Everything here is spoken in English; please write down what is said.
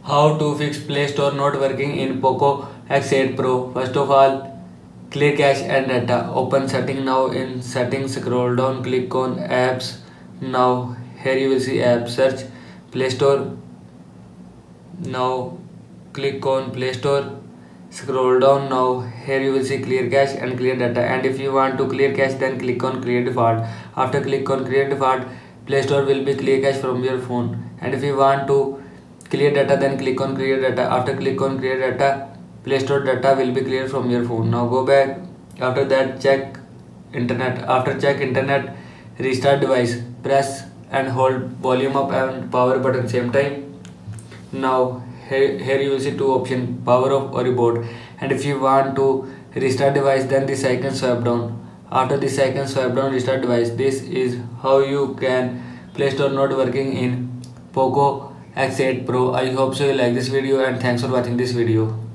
How to fix Play Store not working in Poco X8 Pro. First of all, clear cache and data. Open setting now. In settings, scroll down, click on apps. Now here you will see apps. Search Play Store. Now click on Play Store. Scroll down now. Here you will see clear cache and clear data. And if you want to clear cache, then click on create default. After click on create default, Play Store will be clear cache from your phone. And if you want to clear data, then click on clear data. After click on clear data, Play Store data will be clear from your phone. Now go back. After that, check internet. After check internet, restart device. Press and hold volume up and power button same time. Now here you will see two options, power off or reboot. And if you want to restart device, then this icon swipe down. After this icon swipe down, restart device. This is how you can Play Store not working in Poco X8 Pro. I hope so you like this video, and thanks for watching this video.